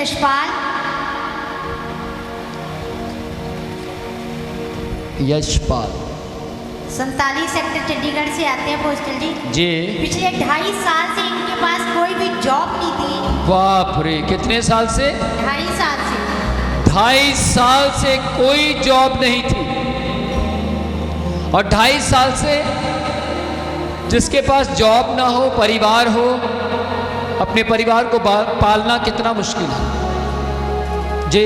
Yashpal. Yashpal 47 sector Chandigarh से आते हैं पोस्टल जी। जी। पिछले 2.5 साल से इनके पास कोई भी जॉब नहीं थी। बाप रे, कितने साल से? 2.5 साल से। 2.5 साल से कोई जॉब नहीं थी। और 2.5 साल से जिसके पास जॉब ना हो, परिवार हो, अपने परिवार को पालना कितना मुश्किल है। जी।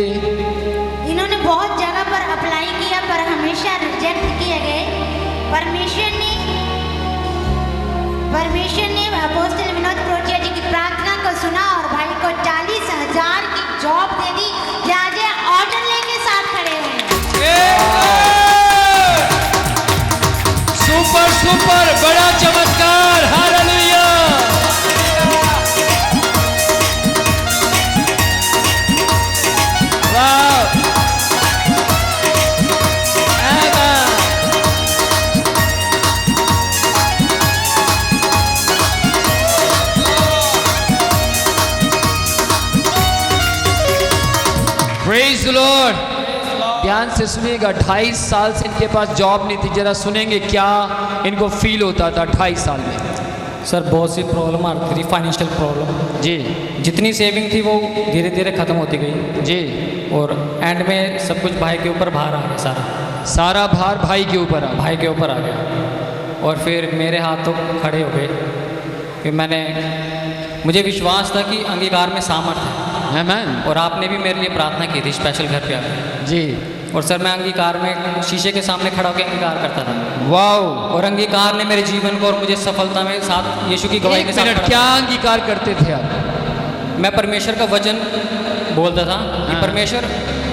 इन्होंने बहुत जगह पर अप्लाई किया पर हमेशा रिजेक्ट किए गए। परमेश्वर ने अपोस्टल विनोद प्रोचिया जी की प्रार्थना को सुना और भाई को 40,000 की जॉब दे दी। आज ऑर्डर लेके साथ खड़े हैं। सुपर सुपर, बड़ा चमत्कार। हालेलुया। वाह। Praise the Lord. ध्यान से सुनिएगा, 2.5 साल से इनके पास जॉब नहीं थी। जरा सुनेंगे क्या इनको फील होता था 2.5 साल में। सर बहुत सी प्रॉब्लम आ रही थी, फाइनेंशियल प्रॉब्लम जी। जितनी सेविंग थी वो धीरे धीरे ख़त्म होती गई जी। और एंड में सब कुछ भाई के ऊपर भार आ गया। सारा भार भाई के ऊपर आ भाई के ऊपर आ गया। और फिर मेरे हाथ तो खड़े हो गए कि मुझे विश्वास था कि अंगीकार में सामर्थ्य है। आमीन। और आपने भी मेरे लिए प्रार्थना की थी स्पेशल घर पे आकर। जी। और सर मैं अंगीकार में शीशे के सामने खड़ा होकर अंगीकार करता था। वाओ। और अंगीकार ने मेरे जीवन को और मुझे सफलता में साथ यीशु की गवाही के साथ। क्या अंगीकार करते थे आप? मैं परमेश्वर का वचन बोलता था कि परमेश्वर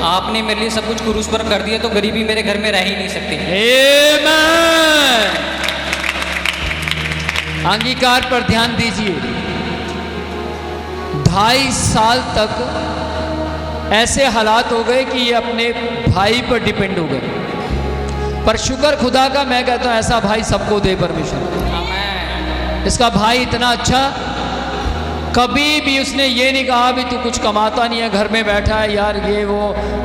आपने मेरे लिए सब कुछ क्रूस पर कर दिया तो गरीबी मेरे घर में रह ही नहीं सकती। आमीन। अंगीकार पर ध्यान दीजिए। 2.5 साल तक ऐसे हालात हो गए कि ये अपने भाई पर डिपेंड हो गए। पर शुक्र खुदा का, मैं कहता हूं ऐसा भाई सबको दे परमेश्वर। इसका भाई इतना अच्छा, कभी भी उसने ये नहीं कहा भी तू कुछ कमाता नहीं है, घर में बैठा है यार, ये वो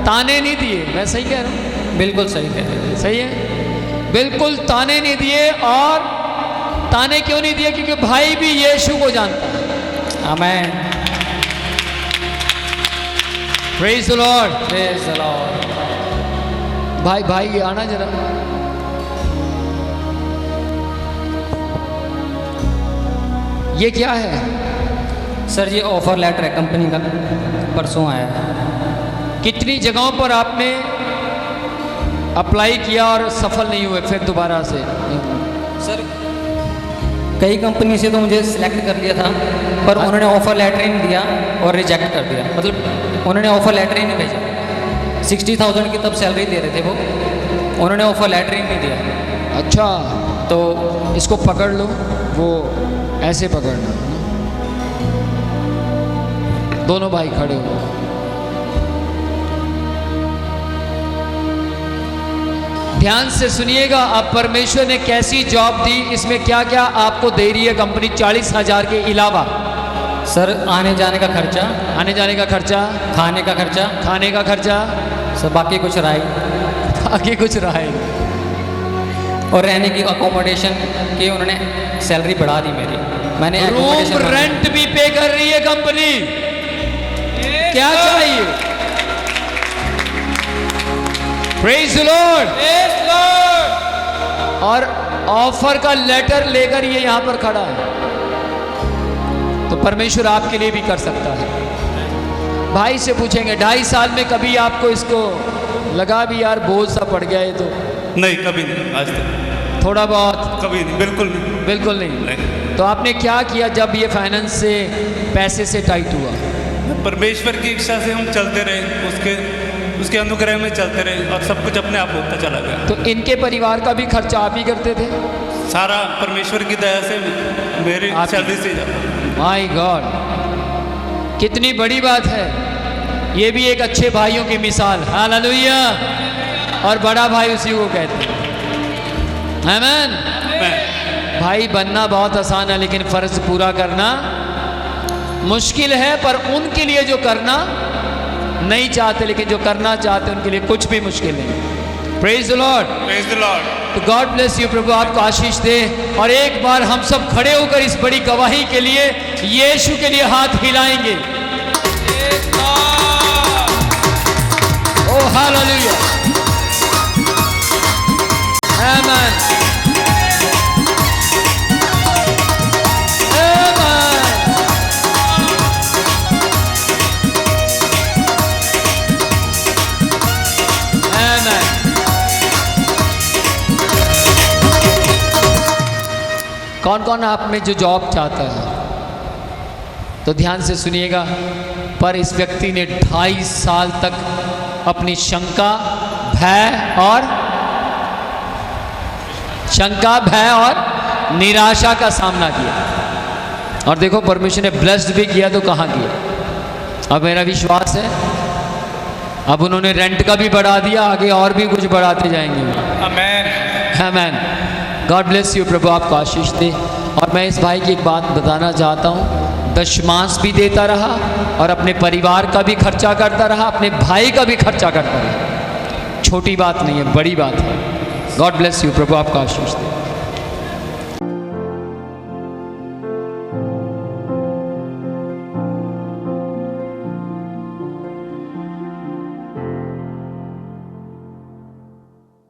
ताने नहीं दिए। मैं सही कह रहा हूँ? बिल्कुल सही कह रहे हैं। सही है, बिल्कुल ताने नहीं दिए। और ताने क्यों नहीं दिए? क्योंकि भाई भी यीशु को जानता है। आमीन। Praise the Lord. Praise the Lord. भाई भाई ये आना जरा। ये क्या है? सर ये ऑफर लेटर है कंपनी का, परसों आया है। कितनी जगहों पर आपने अप्लाई किया और सफल नहीं हुए, फिर दोबारा से? सर कई कंपनी से तो मुझे सिलेक्ट कर लिया था पर उन्होंने ऑफर लेटर ही नहीं दिया और रिजेक्ट कर दिया। मतलब उन्होंने ऑफर लेटर ही नहीं भेजा। 60,000 की तब सैलरी दे रहे थे वो, उन्होंने ऑफर लेटर ही नहीं दिया। अच्छा, तो इसको पकड़ लो, वो ऐसे पकड़ना, दोनों भाई खड़े हो। ध्यान से सुनिएगा, अब परमेश्वर ने कैसी जॉब दी, इसमें क्या क्या आपको दे रही है कंपनी 40,000 के अलावा? सर आने जाने का खर्चा, आने जाने का खर्चा, खाने का खर्चा, खाने का खर्चा, सर बाकी कुछ राय, बाकी कुछ राय, और रहने की अकोमोडेशन की उन्होंने सैलरी बढ़ा दी मेरी। मैंने रूम रेंट भी पे कर रही है कंपनी। क्या चाहिए? Praise the Lord. और ऑफर का लेटर लेकर ये यहां पर खड़ा है, तो परमेश्वर आपके लिए भी कर सकता है। भाई से पूछेंगे 2.5 साल में कभी आपको इसको लगा भी यार बोझ सा पड़ गया है? तो नहीं, कभी नहीं, आज तक थोड़ा बहुत? कभी नहीं, बिल्कुल नहीं। बिल्कुल नहीं। तो आपने क्या किया जब ये फाइनेंस से, पैसे से टाइट हुआ? परमेश्वर की इच्छा से हम चलते रहे, उसके अनुग्रह में चलते रहे और सब कुछ अपने आप होता चला गया। तो इनके परिवार का भी खर्चा आप ही करते थे? सारा परमेश्वर की दया से मेरी सैलरी से जाता। माय गॉड, कितनी बड़ी बात है। ये भी एक अच्छे भाइयों की मिसाल। हालेलुया। और बड़ा भाई उसी को कहते हैं। आमीन। भाई बनना बहुत आसान है, लेकिन फर्ज पूरा करना मुश्किल है, पर उनके लिए जो करना नहीं चाहते लेकिन जो करना चाहते उनके लिए कुछ भी मुश्किल नहीं। Praise the Lord. Praise the Lord. तो गॉड ब्लेस यू, प्रभु आपको आशीष दे। और एक बार हम सब खड़े होकर इस बड़ी गवाही के लिए यीशु के लिए हाथ हिलाएंगे। ओ हालेलुया, आमेन, कौन कौन आप में जो जॉब चाहता है तो ध्यान से सुनिएगा। पर इस व्यक्ति ने 2.5 साल तक अपनी शंका, भय और निराशा का सामना किया। और देखो परमेश्वर ने ब्लेस्ड भी किया तो कहाँ किया। अब मेरा विश्वास है अब उन्होंने रेंट का भी बढ़ा दिया, आगे और भी कुछ बढ़ाते जाएंगे। आमेन। आमेन। गॉड ब्लेस यू, प्रभु आपको आशीष दे। और मैं इस भाई की एक बात बताना चाहता हूँ, दशमांश भी देता रहा और अपने परिवार का भी खर्चा करता रहा, अपने भाई का भी खर्चा करता रहा। छोटी बात नहीं है, बड़ी बात है। गॉड ब्लेस यू, प्रभु आपको आशीष दे।